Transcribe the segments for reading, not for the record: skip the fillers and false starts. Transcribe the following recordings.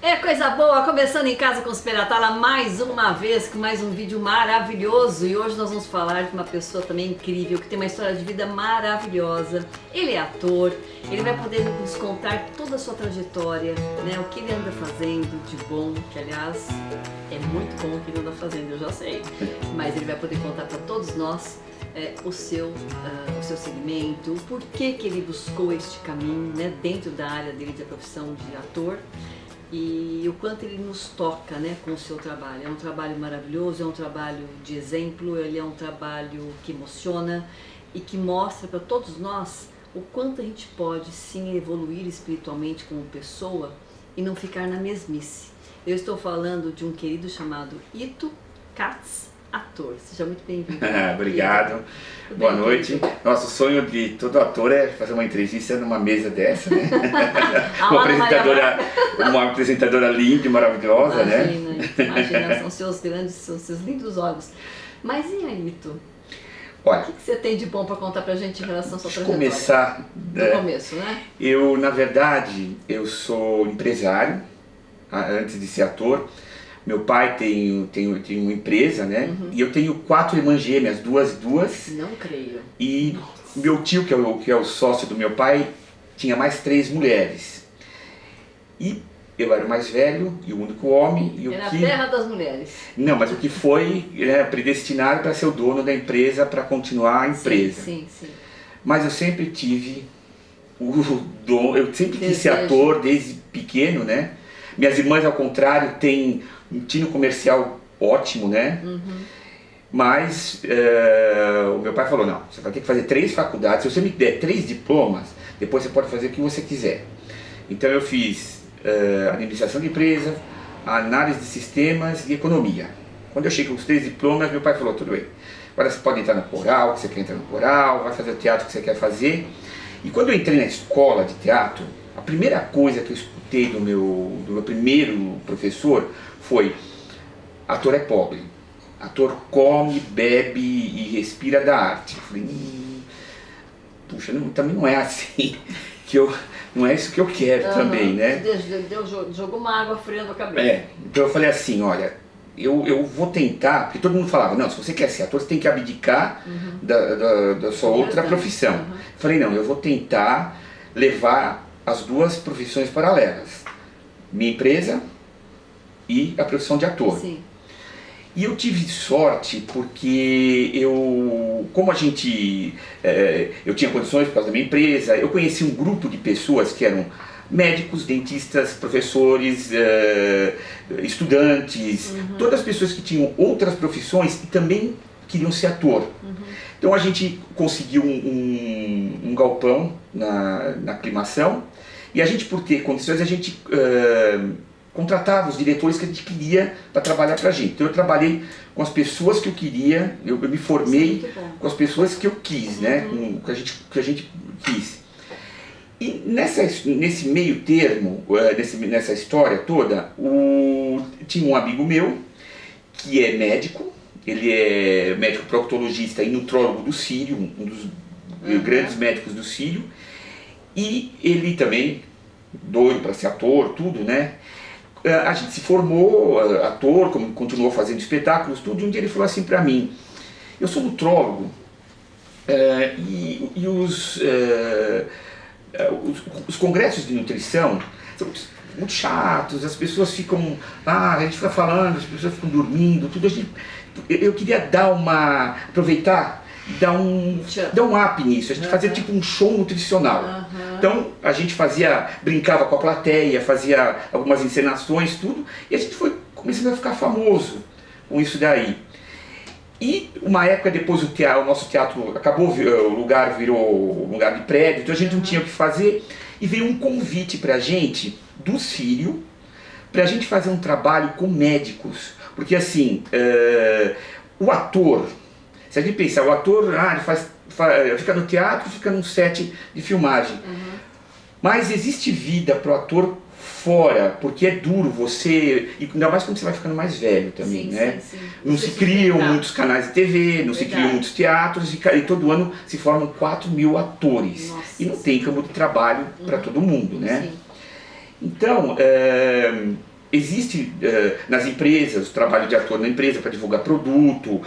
É coisa boa, começando em casa com os Peratala mais uma vez, com mais um vídeo maravilhoso. E hoje nós vamos falar de uma pessoa também incrível, que tem uma história de vida maravilhosa. Ele é ator, ele vai poder nos contar toda a sua trajetória, né? O que ele anda fazendo de bom, que aliás é muito bom o que ele anda fazendo, eu já sei. Mas ele vai poder contar para todos nós o seu segmento, o porquê que ele buscou este caminho, né? Dentro da área dele da profissão de ator. E o quanto ele nos toca, né, com o seu trabalho. É um trabalho maravilhoso, é um trabalho de exemplo, ele é um trabalho que emociona e que mostra para todos nós o quanto a gente pode sim evoluir espiritualmente como pessoa e não ficar na mesmice. Eu estou falando de um querido chamado Ito Katz, ator. Seja muito bem-vindo. Obrigado. Boa noite. Nosso sonho de todo ator é fazer uma entrevista numa mesa dessa, né? uma apresentadora linda e maravilhosa, imagina, né? Imagina, são seus lindos olhos. Mas e aí, Ito? Olha, o que você tem de bom para contar pra gente em relação à sua trajetória? Começar do começo, né? Eu, na verdade, eu sou empresário, antes de ser ator. Meu pai tem uma empresa, né? Uhum. E eu tenho 4 irmãs gêmeas, duas. Não creio. E meu tio, que é o sócio do meu pai, tinha mais 3 mulheres. E eu era o mais velho e o único homem. E era a terra das mulheres. Não, mas o que foi predestinado para ser o dono da empresa, para continuar a empresa. Sim. Mas eu sempre tive o dom, eu sempre quis ser ator desde pequeno, né? Minhas irmãs, ao contrário, têm um tino comercial ótimo, né? Uhum. Mas o meu pai falou, não, você vai ter que fazer 3 faculdades, se você me der 3 diplomas, depois você pode fazer o que você quiser. Então eu fiz administração de empresa, análise de sistemas e economia. Quando eu cheguei com os 3 diplomas, meu pai falou, tudo bem, agora você pode entrar no coral, que você quer entrar no coral, vai fazer o teatro que você quer fazer. E quando eu entrei na escola de teatro, a primeira coisa que eu escutei do meu primeiro professor foi: ator é pobre, ator come, bebe e respira da arte. Eu falei, puxa, também não é assim, não é isso que eu quero também, né? Jogou uma água fria na cabeça. Então eu falei assim, olha, eu vou tentar, porque todo mundo falava, não, se você quer ser ator, você tem que abdicar da sua outra profissão. Eu falei, não, eu vou tentar levar as 2 profissões paralelas, minha empresa e a profissão de ator. Sim. E eu tive sorte porque eu tinha condições por causa da minha empresa, eu conheci um grupo de pessoas que eram médicos, dentistas, professores, estudantes, todas as pessoas que tinham outras profissões e também queriam ser ator. Então a gente conseguiu um galpão na aclimação, e a gente, por ter condições, a gente contratava os diretores que a gente queria para trabalhar para a gente. Então eu trabalhei com as pessoas que eu queria, eu me formei com as pessoas que eu quis, né? Que a gente quis. E nesse meio termo, nessa história toda, tinha um amigo meu que é médico, ele é médico proctologista e nutrólogo do Sírio, um dos grandes médicos do Sírio, e ele também, doido para ser ator, tudo, né? A gente se formou ator, continuou fazendo espetáculos, tudo, e um dia ele falou assim para mim: eu sou nutrólogo, e os congressos de nutrição são muito chatos, as pessoas ficam, a gente fica falando, as pessoas ficam dormindo, tudo. Eu queria aproveitar e dar um up nisso, a gente fazia tipo um show nutricional. Então a gente brincava com a plateia, fazia algumas encenações, tudo, e a gente foi começando a ficar famoso com isso daí. E uma época depois o nosso teatro acabou, o lugar virou um lugar de prédio, então a gente não tinha o que fazer, e veio um convite pra gente, do Sírio, pra gente fazer um trabalho com médicos, porque assim, o ator, se a gente pensar, o ator ele fica no teatro, fica num set de filmagem, mas existe vida pro ator fora, porque é duro você, e ainda mais quando você vai ficando mais velho também, né? Sim. Não se criam muitos canais de TV, não se criam muitos teatros, e todo ano se formam 4.000 atores. Nossa, e não tem campo de trabalho para todo mundo, né? Sim. Então, existe nas empresas, o trabalho de ator na empresa para divulgar produto,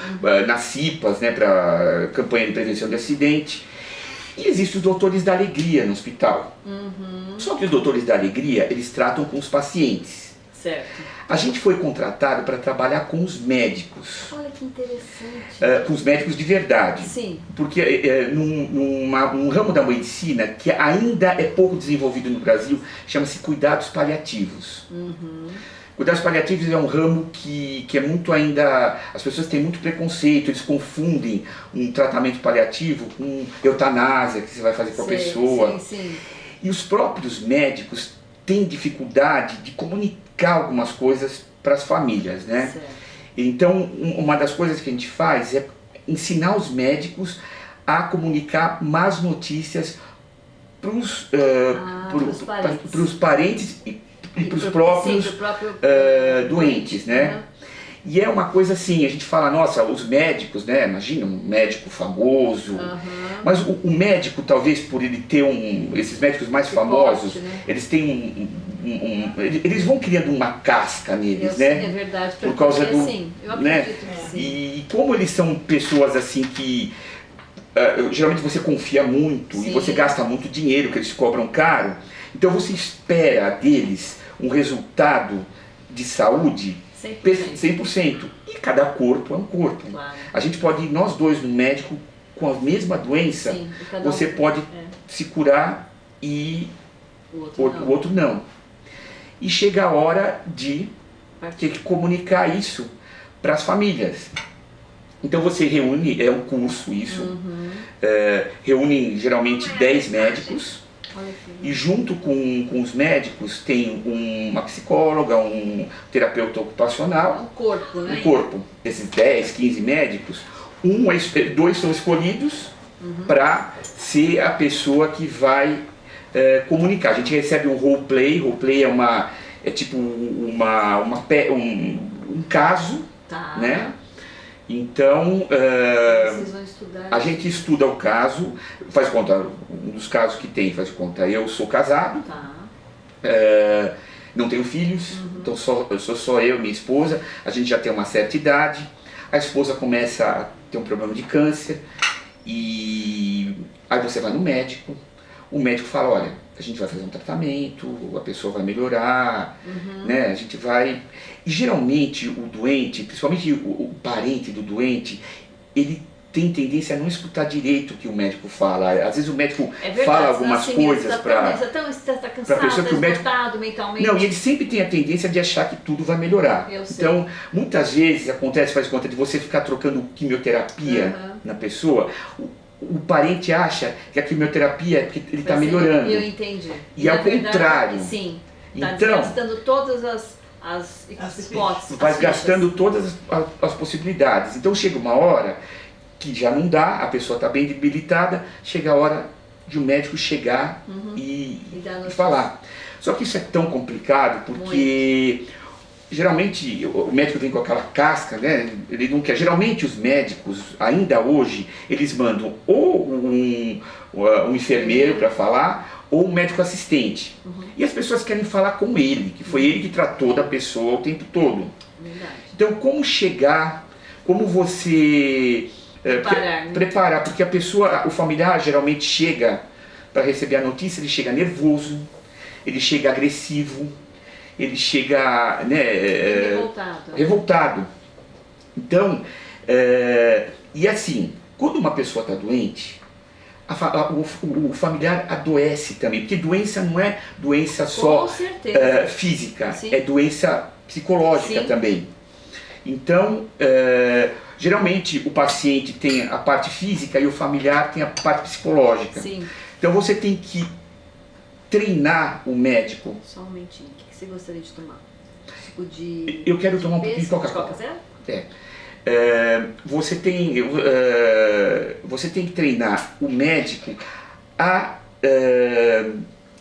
nas CIPAs, né, para campanha de prevenção de acidente. E existem os doutores da alegria no hospital. Só que os doutores da alegria, eles tratam com os pacientes. Certo. A gente foi contratado para trabalhar com os médicos. Olha que interessante. Com os médicos de verdade. Sim. Porque num ramo da medicina que ainda é pouco desenvolvido no Brasil, chama-se cuidados paliativos. Cuidados paliativos é um ramo que é muito ainda... As pessoas têm muito preconceito, eles confundem um tratamento paliativo com eutanásia que você vai fazer com a pessoa. Sim. E os próprios médicos têm dificuldade de comunicar algumas coisas para as famílias, né? Certo. Então, uma das coisas que a gente faz é ensinar os médicos a comunicar más notícias para os parentes e para os próprios doentes, né? E é uma coisa assim, a gente fala, nossa, os médicos, né? Imagina um médico famoso, mas o médico, talvez por ele ter esses médicos mais famosos, né? eles têm eles vão criando uma casca neles, né? É verdade, por causa do, sim, eu né? acredito que sim. E como eles são pessoas assim que geralmente você confia muito e você gasta muito dinheiro, que eles cobram caro, então você espera deles um resultado de saúde 100%. E cada corpo é um corpo. Claro. A gente pode ir nós dois no médico com a mesma doença, você pode se curar e o outro não. E chega a hora de ter que comunicar isso para as famílias. Então você reúne, é um curso isso, reúne geralmente 10 médicos. E junto com os médicos tem uma psicóloga, um terapeuta ocupacional. Um corpo, né? Um corpo. Desses 10, 15 médicos, dois são escolhidos para ser a pessoa que vai comunicar. A gente recebe um roleplay. Roleplay é tipo um caso, né? Então, a gente estuda o caso, faz conta, um dos casos que tem, faz conta, eu sou casado, não tenho filhos, então sou só eu e minha esposa, a gente já tem uma certa idade, a esposa começa a ter um problema de câncer, e aí você vai no médico, o médico fala, olha, a gente vai fazer um tratamento, a pessoa vai melhorar, né? A gente vai... E geralmente o doente, principalmente o parente do doente, ele tem tendência a não escutar direito o que o médico fala. Às vezes o médico fala algumas coisas para a pessoa que o médico... mentalmente. Não, e ele sempre tem a tendência de achar que tudo vai melhorar. Então, muitas vezes acontece, faz conta de você ficar trocando quimioterapia na pessoa, o parente acha que a quimioterapia é porque ele está melhorando. Eu entendi. E ao contrário. Sim, está então, gastando todas as hipóteses. Vai gastando todas as possibilidades. Então chega uma hora que já não dá, a pessoa está bem debilitada, chega a hora de um médico chegar e falar. Só que isso é tão complicado porque... Geralmente o médico vem com aquela casca, né? Ele não quer. Geralmente os médicos, ainda hoje, eles mandam ou um enfermeiro para falar ou um médico assistente. E as pessoas querem falar com ele, que foi ele que tratou da pessoa o tempo todo. Então como chegar, como você preparar, porque a pessoa, o familiar geralmente chega para receber a notícia, ele chega nervoso, ele chega agressivo, ele chega, né, revoltado. Então, e assim, quando uma pessoa está doente, o familiar adoece também, porque doença não é doença só física, é doença psicológica também. Então, geralmente o paciente tem a parte física e o familiar tem a parte psicológica. Então você tem que treinar o médico. Só um momentinho. O que você gostaria de tomar? Suco de... Eu quero tomar um pouquinho de Coca-Cola. Você tem que treinar o médico a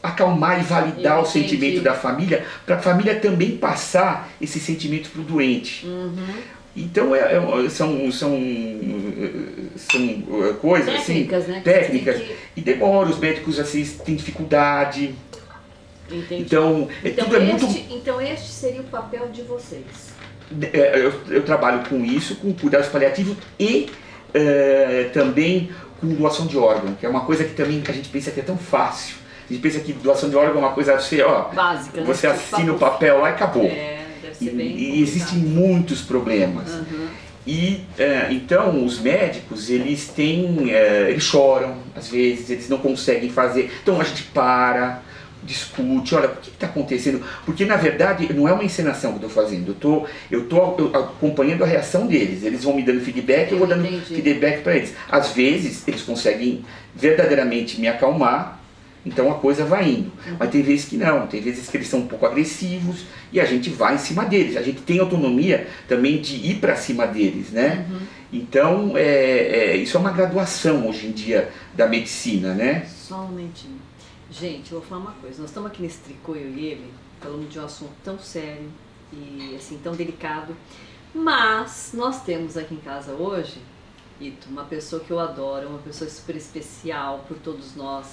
acalmar e validar o sentimento da família, para a família também passar esse sentimento para o doente. Então são coisas técnicas, assim, né? Técnicas, e demora, os médicos às vezes têm dificuldade. Entendi. Então, tudo é muito... Então este seria o papel de vocês. Eu trabalho com isso, com cuidados paliativos e também com doação de órgão, que é uma coisa que também a gente pensa que é tão fácil. A gente pensa que doação de órgão é uma coisa assim, básica, né? Você assina o papel lá e acabou. Deve ser bem e existem muitos problemas. Então os médicos, eles choram às vezes, eles não conseguem fazer. Então a gente discute, olha, o que está acontecendo? Porque na verdade não é uma encenação que eu estou fazendo, eu estou acompanhando a reação deles, eles vão me dando feedback, eu vou dando feedback para eles. Às vezes eles conseguem verdadeiramente me acalmar, então a coisa vai indo, mas tem vezes que não, tem vezes que eles são um pouco agressivos e a gente vai em cima deles, a gente tem autonomia também de ir para cima deles, né? Então isso é uma graduação hoje em dia da medicina, né? Só um momentinho. Gente, eu vou falar uma coisa, nós estamos aqui nesse tricô, eu e ele, falando de um assunto tão sério e assim, tão delicado, mas nós temos aqui em casa hoje, Ito, uma pessoa que eu adoro, uma pessoa super especial por todos nós,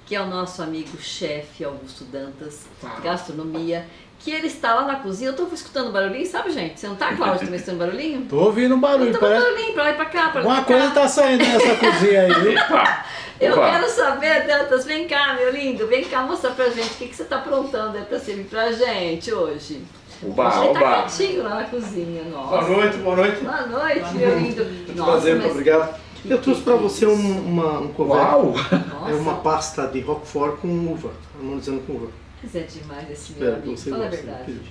que é o nosso amigo chefe Augusto Dantas, gastronomia, que ele está lá na cozinha. Eu tô escutando barulhinho, sabe, gente? Você não tá, Cláudio, também escutando barulhinho? Tô ouvindo um barulho, eu tô ouvindo barulhinho, pra lá e pra cá, pra lá. Alguma coisa tá saindo nessa cozinha aí. Eu quero saber, Dantas, vem cá, meu lindo, vem cá mostrar pra gente o que você tá aprontando aí pra servir pra gente hoje. Oba. Tá quietinho lá na cozinha, nossa. Boa noite. Boa noite, meu lindo. Muito prazer, muito obrigado. Eu trouxe para você um couvert. Uau! É uma pasta de roquefort com uva, harmonizando com uva. Mas é demais esse meu Espero que amigo, você fala a goste. verdade.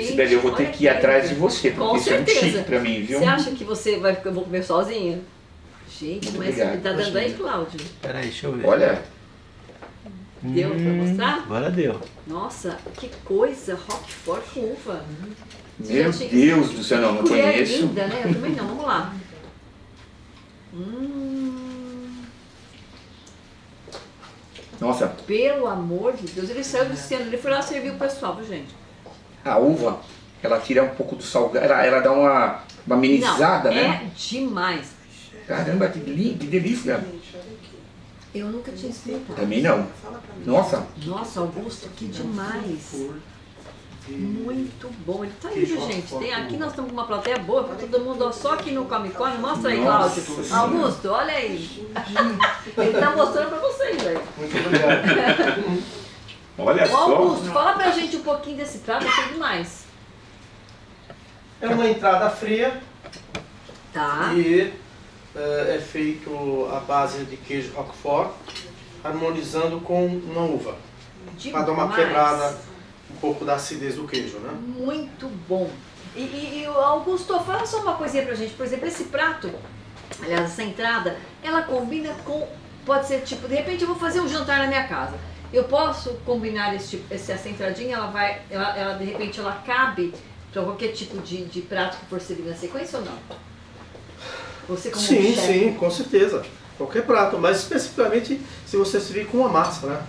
Sibeli, eu vou ter que ir atrás de você, porque Com isso é muito certeza. chique pra mim, viu? Você acha que eu vou comer sozinha? Gente, Muito mas obrigado. tá dando aí, Cláudio? Peraí, deixa eu ver. Olha, Deu pra mostrar? Agora deu. Nossa, que coisa, Roquefort com uva. meu Deus do céu, não Colher conheço. linda, né? Eu também não, vamos lá. Nossa, Pelo amor de Deus, ele saiu do cena, ele foi lá servir o pessoal, viu, gente? a uva, ela tira um pouco do salgado, ela dá uma amenizada, não, né? É demais. Caramba, que lindo, que delícia. Eu nunca tinha experimentado. Também não. Nossa, Nossa, Augusto, que demais. Muito bom. Ele tá aí, viu, gente? Aqui nós estamos com uma plateia boa para todo mundo. Ó, só aqui no Come Come. Mostra aí, Nossa Cláudio. Senhora. Augusto, olha aí. Ele tá mostrando para vocês aí. Muito obrigado. olha Ô, só. Augusto, fala pra gente um pouquinho desse prato, tem demais. É uma entrada fria Tá. e é feito à base de queijo roquefort, harmonizando com uma uva, para dar uma quebrada um pouco da acidez do queijo, né? Muito bom. E Augusto, fala só uma coisinha pra gente. Por exemplo, esse prato, aliás, essa entrada, ela combina com... Pode ser tipo, de repente eu vou fazer um jantar na minha casa. Eu posso combinar essa entradinha, ela de repente ela cabe para qualquer tipo de prato que for servir na sequência ou não? Você como Sim, chefe. sim, com certeza. Qualquer prato, mas especificamente se você servir com uma massa, né?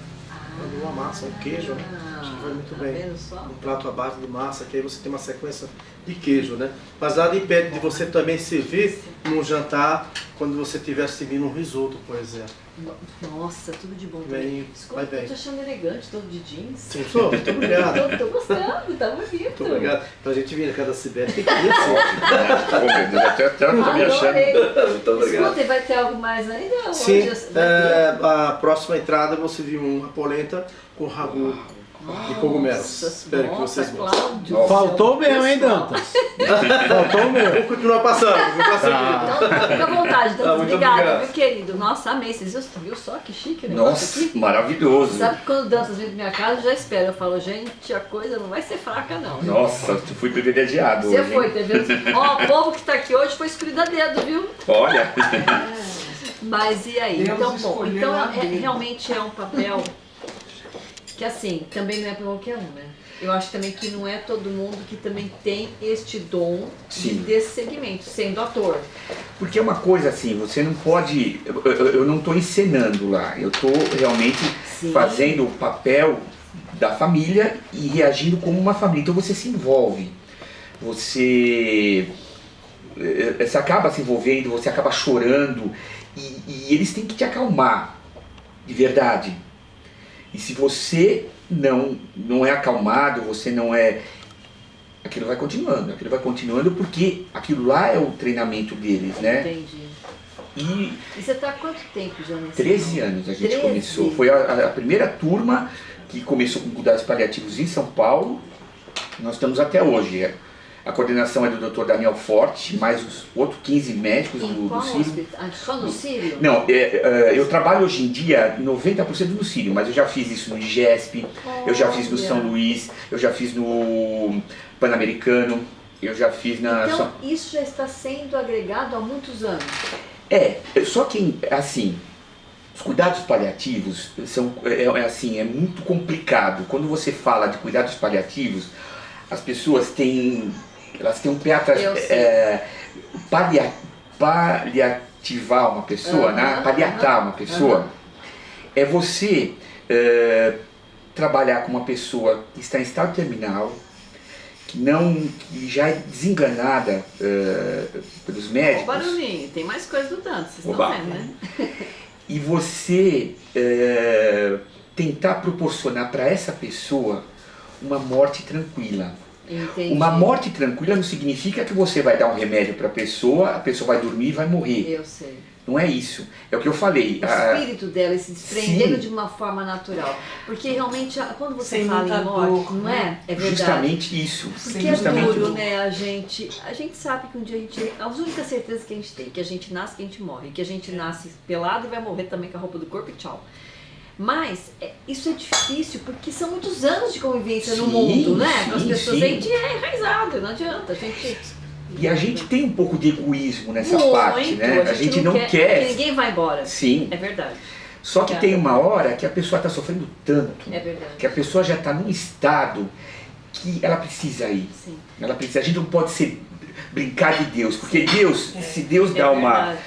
Uma massa, um queijo, né? Acho que vai muito tá bem. vendo só? Um prato à base de massa, que aí você tem uma sequência de queijo, né? Mas nada impede de você também servir num jantar quando você estiver servindo um risoto, por exemplo. Nossa, tudo de bom. Bem, Desculpa, vai bem. eu tô achando elegante, todo de jeans. Sim, sou, muito obrigado. Tô gostando, tá bonito. Muito obrigado. Pra gente vir na casa da Sibeli, tem que ir assim. Pô, meu Deus, até tô me achando. Adorei. Muito obrigado. Escuta, e vai ter algo mais ainda? Sim, Hoje vai ter? a próxima entrada você viu uma polenta com ragu de cogumelos. Espero que vocês gostem. Cláudio. Faltou mesmo, hein, Dantas? Faltou mesmo. Vamos continuar passando, vou passar Então, fica à vontade, Tá, Dantas. muito Obrigada, obrigado. meu querido. Nossa, amei. Vocês viu só que chique o negócio Nossa, aqui? maravilhoso. Sabe que quando o Dantas vem pra minha casa, eu já espero. Eu falo, gente, a coisa não vai ser fraca, não. Nossa, tu fui privilegiado Você hoje, foi, hein? tá vendo? Ó, o povo que tá aqui hoje foi escolhido a dedo, viu? Olha. Mas e aí? Deus Então, bom, escolheu então a dedo. realmente é um papel que, assim, também não é pra qualquer um, né? Eu acho também que não é todo mundo que também tem este dom Sim. desse segmento, sendo ator. Porque é uma coisa assim, você não pode. Eu não estou encenando lá, eu estou realmente Sim. fazendo o papel da família e reagindo como uma família. Então você se envolve, você acaba se envolvendo, você acaba chorando e eles têm que te acalmar, de verdade. E se você não é acalmado, você não é... Aquilo vai continuando porque aquilo lá é o treinamento deles, né? Entendi. E você está há quanto tempo já nesse 13 anos a gente 13? começou. Foi a primeira turma que começou com cuidados paliativos em São Paulo. Nós estamos até hoje. A coordenação é do Dr. Daniel Forte, mais os outros 15 médicos do Sírio. Hospital? Só no Sírio? Não, eu trabalho hoje em dia 90% no Sírio, mas eu já fiz isso no IGESP, eu já fiz no São Luís, eu já fiz no Pan-Americano, eu já fiz na... Então isso já está sendo agregado há muitos anos? Só que assim, os cuidados paliativos são, assim, é muito complicado. Quando você fala de cuidados paliativos, as pessoas têm um pé atrás. Paliativar uma pessoa, né? Paliatar uma pessoa, é você trabalhar com uma pessoa que está em estado terminal, que já é desenganada pelos médicos. Barulhinho, tem mais coisa do tanto, vocês estão vendo, né? E você tentar proporcionar para essa pessoa uma morte tranquila. Entendi. Uma morte tranquila não significa que você vai dar um remédio para a pessoa vai dormir e vai morrer. Eu sei. Não é isso. É o que eu falei. O espírito dela se desprendendo de uma forma natural. Porque realmente, quando você fala em morte, não é? É verdade. Justamente isso. Porque justamente é duro, né? A gente sabe que um dia as únicas certezas que a gente tem, que a gente nasce, que a gente morre, que a gente nasce pelado e vai morrer também com a roupa do corpo e tchau. Mas isso é difícil porque são muitos anos de convivência no mundo, né? Com as pessoas. A gente é enraizado, não adianta. E a gente tem um pouco de egoísmo nessa parte, né? A gente não quer. Que ninguém vai embora. Sim. É verdade. Só que tem uma hora que a pessoa está sofrendo tanto. É verdade. Que a pessoa já está num estado que ela precisa ir. Sim. Ela precisa. A gente não pode brincar de Deus, porque Deus, se Deus dá uma...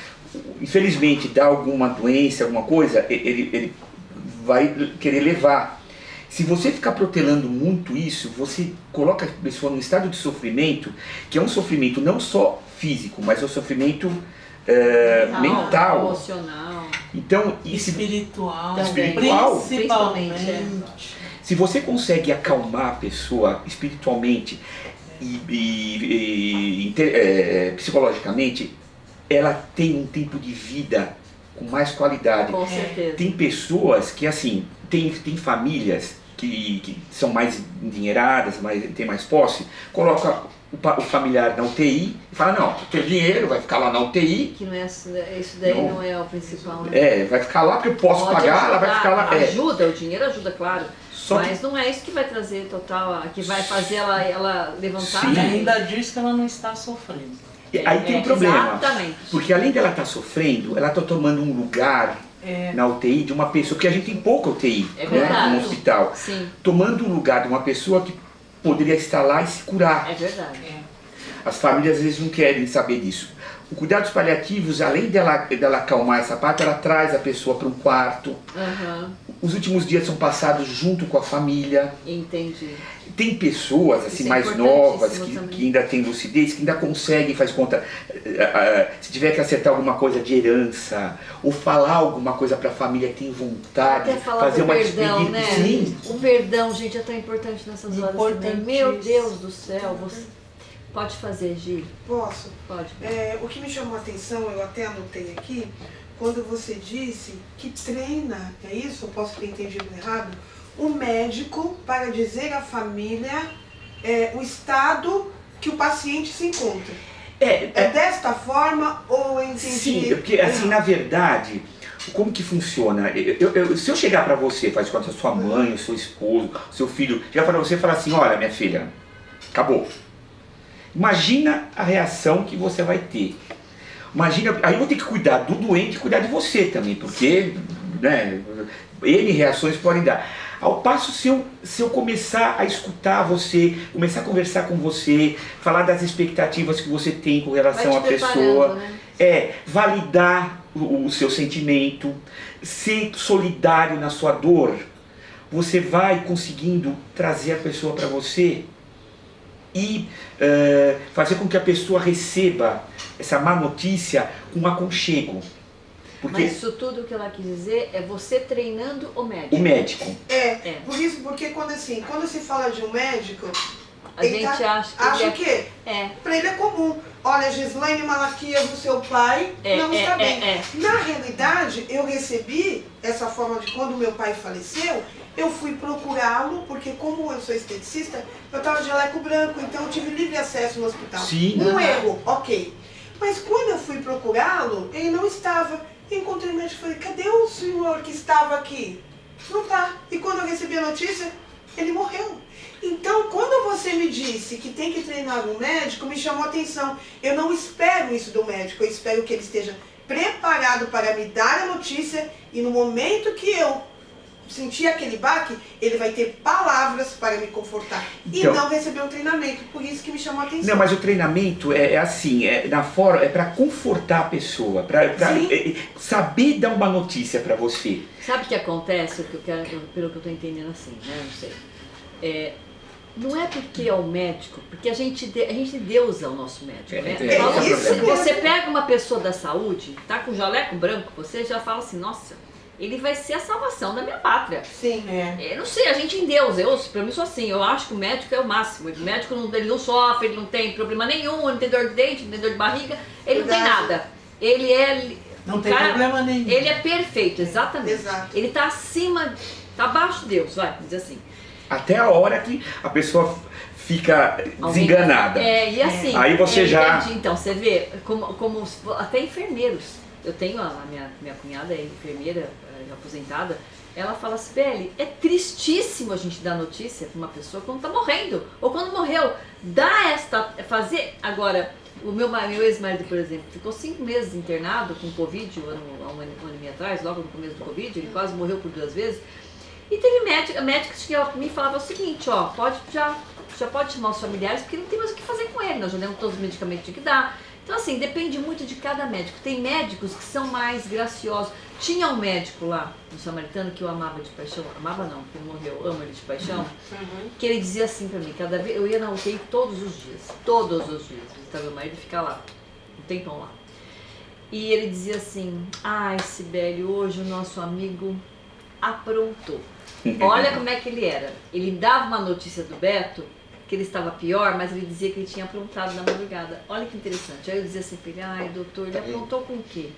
Infelizmente, dá alguma doença, alguma coisa, ele vai querer levar. Se você ficar protelando muito isso, você coloca a pessoa num estado de sofrimento, que é um sofrimento não só físico, mas é um sofrimento mental, emocional, então, espiritual, principalmente. Se você consegue acalmar a pessoa espiritualmente e psicologicamente, ela tem um tempo de vida com mais qualidade. Com certeza. Tem pessoas que, assim, tem famílias que são mais endinheiradas, tem mais posse, coloca o familiar na UTI e fala, não, tem dinheiro, vai ficar lá na UTI. Que não é, isso daí não é o principal, né? Vai ficar lá porque eu posso pagar, ela vai ficar lá. O dinheiro ajuda, claro. Mas não é isso que vai trazer total, que vai fazer ela levantar. Sim, ainda diz que ela não está sofrendo. Aí tem um problema, exatamente. Porque além dela estar sofrendo, ela está tomando um lugar na UTI de uma pessoa, porque a gente tem pouca UTI no hospital, Sim. tomando o lugar de uma pessoa que poderia estar lá e se curar. É verdade. As famílias às vezes não querem saber disso. O cuidados paliativos, além dela acalmar essa parte, ela traz a pessoa para um quarto. Os últimos dias são passados junto com a família. Entendi. Tem pessoas assim mais novas que ainda têm lucidez, que ainda conseguem fazer conta. Se tiver que acertar alguma coisa de herança, ou falar alguma coisa para a família, tem vontade de fazer uma perdão, despedida. Né? Sim. O perdão, gente, é tão importante nessas horas também. Meu Deus do céu, você pode fazer, Gi? Posso? Pode. O que me chamou a atenção, eu até anotei aqui, quando você disse que treina, é isso? Eu posso ter entendido errado? O médico para dizer à família o estado que o paciente se encontra. É desta forma ou eu entendi? Sim, porque assim, na verdade, como que funciona? Se eu chegar para você, faz conta, sua mãe, o seu esposo, o seu filho, chegar para você e falar assim, olha minha filha, acabou. Imagina a reação que você vai ter. Imagina, aí eu vou ter que cuidar do doente e cuidar de você também, porque N reações podem dar. Ao passo, se eu começar a escutar você, começar a conversar com você, falar das expectativas que você tem com relação à pessoa, né? Validar o seu sentimento, ser solidário na sua dor, você vai conseguindo trazer a pessoa para você e fazer com que a pessoa receba essa má notícia com aconchego. Porque Mas isso tudo que ela quis dizer é você treinando o médico. o médico. Por isso, porque quando se fala de um médico, A gente acha que acha ele que é... pra ele é comum. Olha, Gislaine Malaquias, o seu pai não está bem. Na realidade, eu recebi essa forma de quando meu pai faleceu, eu fui procurá-lo, porque como eu sou esteticista, eu estava de jaleco branco, então eu tive livre acesso no hospital. Sim. Erro, ok. Mas quando eu fui procurá-lo, ele não estava. Eu encontrei o médico e falei, cadê o senhor que estava aqui? Não tá. E quando eu recebi a notícia, ele morreu. Então, quando você me disse que tem que treinar um médico, me chamou a atenção. Eu não espero isso do médico, eu espero que ele esteja preparado para me dar a notícia e no momento que eu sentir aquele baque, ele vai ter palavras para me confortar. Então, e não receber um treinamento, por isso que me chamou a atenção. Não, mas o treinamento é assim, é para confortar a pessoa, para saber dar uma notícia para você. Sabe o que acontece, pelo que eu estou entendendo assim, né? Não sei. Não é porque é o médico, porque a gente deusa o nosso médico, né? Você pega uma pessoa da saúde, tá com jaleco branco, você já fala assim, nossa, ele vai ser a salvação da minha pátria. Sim, Eu não sei, a gente endeusa, pra mim sou assim, eu acho que o médico é o máximo. O médico ele não sofre, ele não tem problema nenhum, ele não tem dor de dente, não tem dor de barriga, ele não tem nada. Ele é... Não tem problema nenhum. Ele é perfeito, exatamente. Exato. Ele tá acima, tá abaixo de Deus, vai, dizer assim. Até a hora que a pessoa fica desenganada. E assim... Aí você já... Entendi. Então, você vê, como até enfermeiros. Eu tenho a minha cunhada, é enfermeira, aposentada, ela fala assim, Beli, é tristíssimo a gente dar notícia para uma pessoa quando tá morrendo, ou quando morreu. Fazer... Agora, o meu ex-marido, por exemplo, ficou 5 meses internado com Covid, há um ano e meio atrás, logo no começo do Covid, ele quase morreu por 2 vezes. E teve médicos que me falavam o seguinte, ó, já pode chamar os familiares, porque não tem mais o que fazer com ele, nós já demos todos os medicamentos que dá. Então assim, depende muito de cada médico. Tem médicos que são mais graciosos. Tinha um médico lá, no Samaritano, que eu amava de paixão, amava não, porque ele morreu, amo ele de paixão, que ele dizia assim pra mim, cada vez, eu ia na UTI todos os dias, visitar meu marido e ficar lá, um tempão lá. E ele dizia assim, ai Sibeli, hoje o nosso amigo aprontou. Olha como é que ele era. Ele dava uma notícia do Beto, que ele estava pior, mas ele dizia que ele tinha aprontado na madrugada. Olha que interessante. Aí eu dizia assim pra ele, ai doutor, ele aprontou com o quê?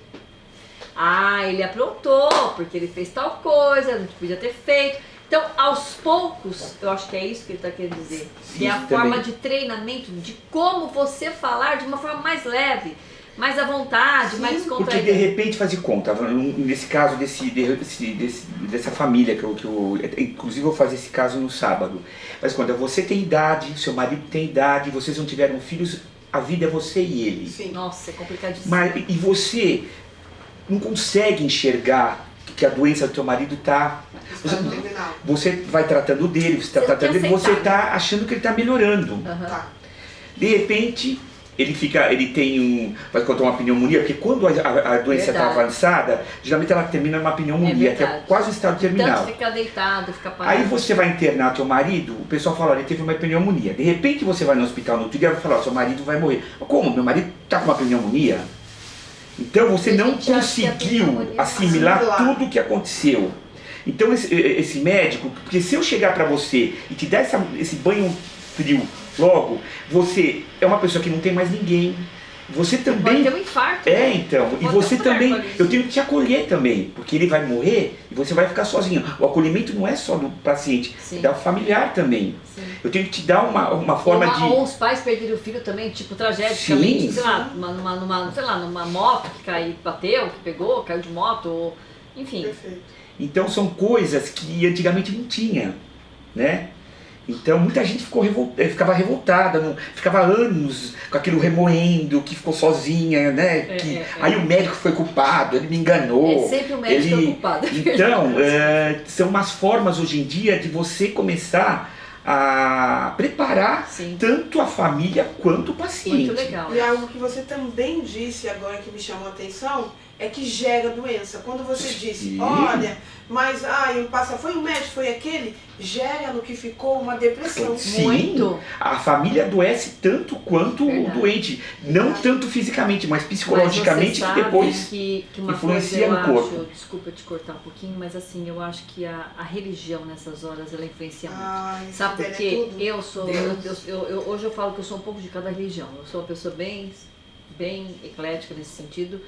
Ah, ele aprontou, porque ele fez tal coisa, não podia ter feito. Então, aos poucos, eu acho que é isso que ele está querendo dizer. Que é a forma de treinamento, de como você falar de uma forma mais leve, mais à vontade, mais descontraída. Porque de repente fazer conta, nesse caso dessa família, que eu inclusive vou fazer esse caso no sábado. Mas quando você tem idade, seu marido tem idade, vocês não tiveram filhos, a vida é você e ele. Sim. Nossa, é complicadíssimo. E você não consegue enxergar que a doença do teu marido está... Você vai tratando dele, você está tratando dele, você está achando que ele está melhorando. De repente... vai contar uma pneumonia, porque quando a doença está avançada, geralmente ela termina numa pneumonia, que é quase o estado terminal. Tanto ficar deitado, ficar parado. Aí você vai internar teu marido, o pessoal fala, olha, ele teve uma pneumonia. De repente você vai no hospital no outro dia e vai falar, ó, seu marido vai morrer. Como? Meu marido está com uma pneumonia? Então você não conseguiu assimilar tudo o que aconteceu. Então esse médico, porque se eu chegar para você e te dar esse banho frio, logo, você é uma pessoa que não tem mais ninguém. Você também... Pode ter um infarto. Então. E você também... Eu tenho que te acolher também, porque ele vai morrer e você vai ficar sozinho. O acolhimento não é só do paciente, é do familiar também. Sim. Eu tenho que te dar uma forma de... Ou os pais perderam o filho também, tipo, tragedicamente, sei lá, numa moto que bateu, que pegou, caiu de moto, ou... enfim. Perfeito. Então são coisas que antigamente não tinha, né? Então muita gente ficava revoltada, ficava anos com aquilo remoendo, que ficou sozinha, né? Aí o médico foi culpado, ele me enganou. É sempre o médico que é culpado. Então, são umas formas hoje em dia de você começar a preparar tanto a família quanto o paciente. Muito legal. E algo que você também disse agora que me chamou a atenção é que gera doença. Quando você disse, Sim. olha, mas eu passa, foi o médico, foi aquele, gera no que ficou uma depressão. Sim, Muito. a família adoece tanto quanto Verdade. o doente. Não tanto fisicamente, mas psicologicamente, mas você que depois sabe que uma influencia coisa no eu corpo. acho, desculpa te cortar um pouquinho, mas assim, eu acho que a religião nessas horas, ela influencia muito. Isso Sabe por é quê? tudo. Eu sou, Deus. hoje eu falo que eu sou um pouco de cada religião. Eu sou uma pessoa bem eclética nesse sentido.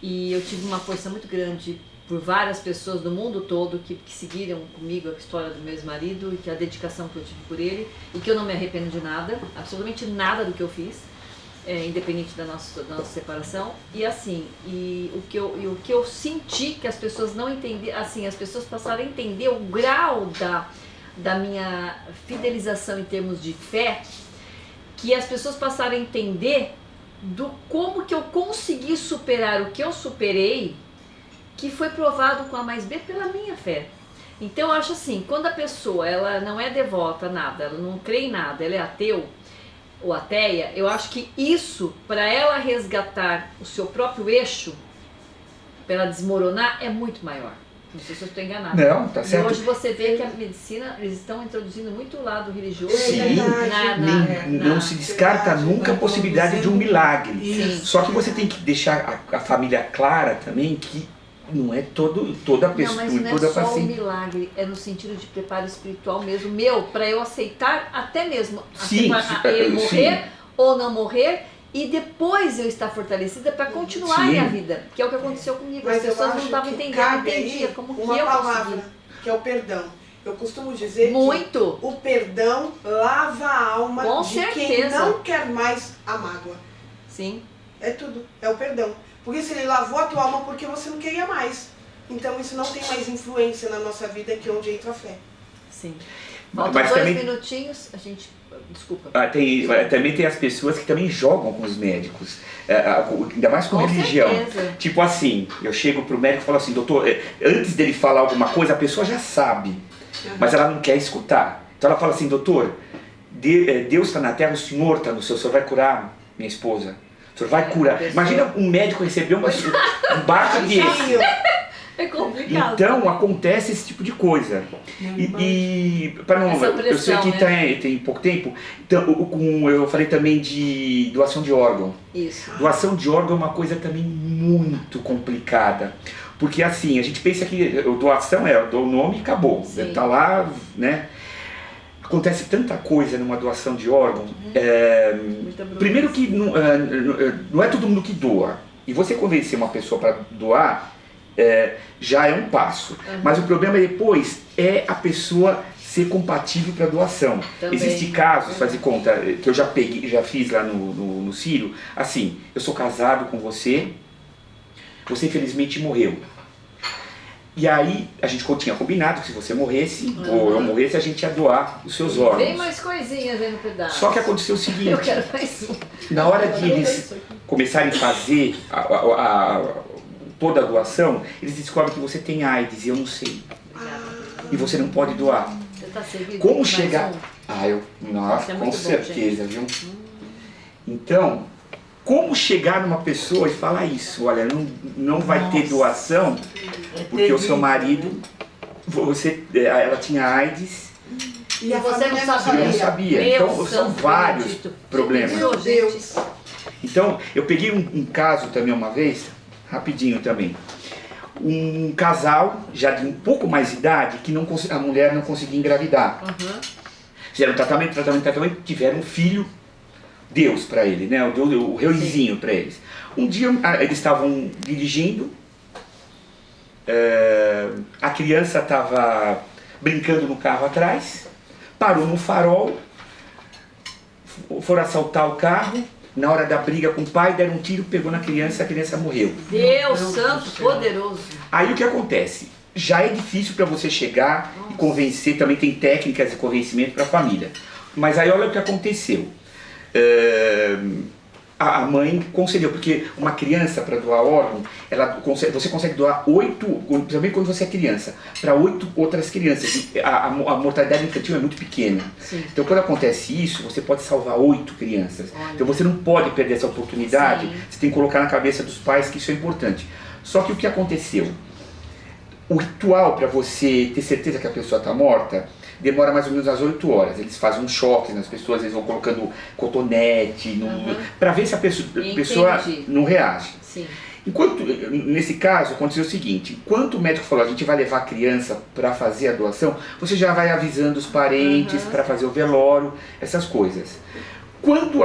E eu tive uma força muito grande por várias pessoas do mundo todo que seguiram comigo a história do meu ex-marido e que a dedicação que eu tive por ele e que eu não me arrependo de nada, absolutamente nada do que eu fiz, independente da nossa separação. E assim, o que eu senti que as pessoas não entenderam, assim, as pessoas passaram a entender o grau da minha fidelização em termos de fé, que as pessoas passaram a entender do como que eu consegui superar o que eu superei, que foi provado com A mais B pela minha fé. Então eu acho assim, quando a pessoa ela não é devota a nada, ela não crê em nada, ela é ateu ou ateia, eu acho que isso, para ela resgatar o seu próprio eixo, para ela desmoronar, é muito maior. Não sei se eu estou enganada. Não, tá certo. E hoje você vê que a medicina, eles estão introduzindo muito o lado religioso. Sim, não se descarta nunca a possibilidade de um milagre. Sim. Só que você tem que deixar a família clara também que não é toda Não, pessoa, mas não é toda só o paciente. milagre, é no sentido de preparo espiritual mesmo, meu, para eu aceitar até mesmo Sim, ele sim. morrer ou não morrer e depois eu estar fortalecida para continuar a Sim. minha vida, que é o que aconteceu comigo. As Mas eu pessoas não acho estavam que entendendo, cabe entendia aí como que uma eu palavra, consegui. que é o perdão. Eu costumo dizer Muito. que o perdão lava a alma Com de quem certeza. não quer mais a mágoa. Sim. É tudo, é o perdão. Por isso ele lavou a tua alma porque você não queria mais. Então isso não tem mais influência na nossa vida, que é onde entra a fé. Sim. Mas Faltam 2 também- minutinhos, a gente... Desculpa. Também tem as pessoas que também jogam com os médicos, ainda mais com Com religião. certeza. Tipo assim, eu chego pro médico e falo assim, doutor, antes dele falar alguma coisa, a pessoa já sabe, mas ela não quer escutar. Então ela fala assim, doutor, Deus está na terra, o Senhor está no céu, o Senhor vai curar minha esposa. O Senhor vai curar. pessoa- Imagina um médico receber um barco desse. É complicado. Então acontece esse tipo de coisa. E para não, Essa eu sei pressão, que né? tem pouco tempo. Então, eu falei também de doação de órgão. Isso. Doação de órgão é uma coisa também muito complicada. Porque assim, a gente pensa que doação eu dou o nome e acabou. Sim. Tá lá, né? Acontece tanta coisa numa doação de órgão. Muita Primeiro que não é todo mundo que doa. E você convencer uma pessoa para doar já é um passo. Mas o problema depois é a pessoa ser compatível para doação. Também. Existem casos, faz de conta, que eu já fiz lá no Sírio. Assim, eu sou casado com você infelizmente morreu. E aí a gente tinha combinado que se você morresse ou eu morresse, a gente ia doar os seus órgãos. Vem mais coisinhas aí no pedaço. Só que aconteceu o Eu seguinte, quero mais um. na hora de eles começarem a fazer toda a doação, eles descobrem que você tem AIDS e eu não sei. E você não pode doar. Você tá servido? Como Mais chegar? um? Nossa, Isso é com muito bom, certeza, viu? Então, como chegar numa pessoa e falar isso? Olha, não vai ter doação porque o seu marido, ela tinha AIDS E a Você não família sabia. e eu não sabia. Meu Então, são santo vários bendito. problemas. Meu Deus. Então, eu peguei um caso também uma vez, rapidinho também. Um casal, já de um pouco mais de idade, que a mulher não conseguia engravidar. Fizeram tratamento, tiveram um filho, Deus para ele, né? O reizinho para eles. Um dia eles estavam dirigindo, a criança estava brincando no carro atrás, parou no farol, foram assaltar o carro. Na hora da briga com o pai, deram um tiro, pegou na criança, a criança morreu. Deus santo, poderoso. Aí o que acontece? Já é difícil para você chegar e convencer, também tem técnicas de convencimento para a família. Mas aí olha o que aconteceu. A mãe concedeu, porque uma criança para doar órgão, você consegue doar 8, principalmente quando você é criança, para 8 outras crianças. A mortalidade infantil é muito pequena. Sim. Então quando acontece isso, você pode salvar 8 crianças. Olha. Então você não pode perder essa oportunidade, Sim. você tem que colocar na cabeça dos pais que isso é importante. Só que o que aconteceu? O ritual para você ter certeza que a pessoa está morta demora mais ou menos às 8 horas. Eles fazem uns choques nas pessoas, eles vão colocando cotonete, para ver se a pessoa não reage. Sim. Enquanto, nesse caso, aconteceu o seguinte: enquanto o médico falou, a gente vai levar a criança para fazer a doação, você já vai avisando os parentes para fazer o velório, essas coisas. Quando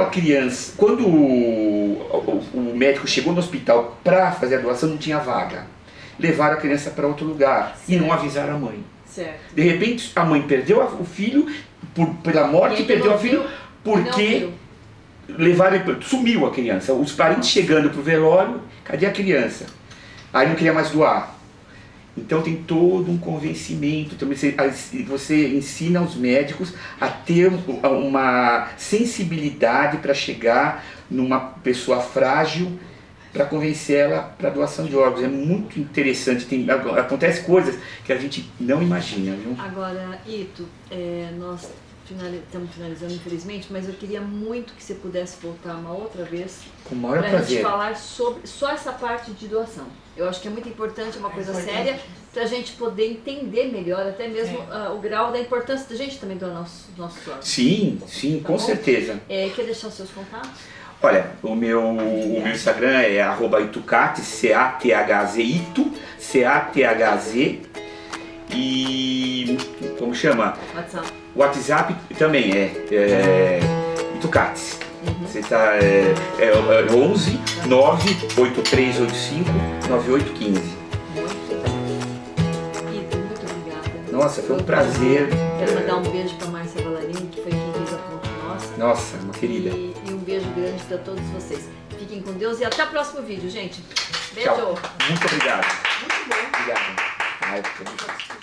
o médico chegou no hospital para fazer a doação, não tinha vaga. Levaram a criança para outro lugar e não avisaram a mãe. Certo. De repente, a mãe perdeu o filho pela morte, perdeu o filho porque levaram, sumiu a criança. Os parentes chegando pro velório, cadê a criança? Aí não queria mais doar. Então tem todo um convencimento. Também você ensina os médicos a ter uma sensibilidade para chegar numa pessoa frágil, para convencer ela para doação de órgãos. É muito interessante. Acontece coisas que a gente não imagina, viu? Agora, Ito, nós estamos finalizando, infelizmente, mas eu queria muito que você pudesse voltar uma outra vez com o maior pra prazer. gente falar sobre só essa parte de doação. Eu acho que é muito importante, é uma coisa séria, para a gente poder entender melhor, até mesmo o grau da importância da gente também doar nossos órgãos. Sim, sim, com certeza. Quer deixar os seus contatos? Olha, o meu Instagram é @itucates, C-A-T-H-Z, Itu, C-A-T-H-Z. E como chama? O WhatsApp também é Itucates. Você tá 11 98385 9815. Muito obrigada. Nossa, foi um prazer. Quero mandar um beijo para Márcia Valarini, que foi quem fez a ponte nossa. Nossa, uma querida. E um beijo grande para todos vocês. Fiquem com Deus e até o próximo vídeo, gente. Beijo. Tchau. Muito obrigado. Muito bom. Obrigado.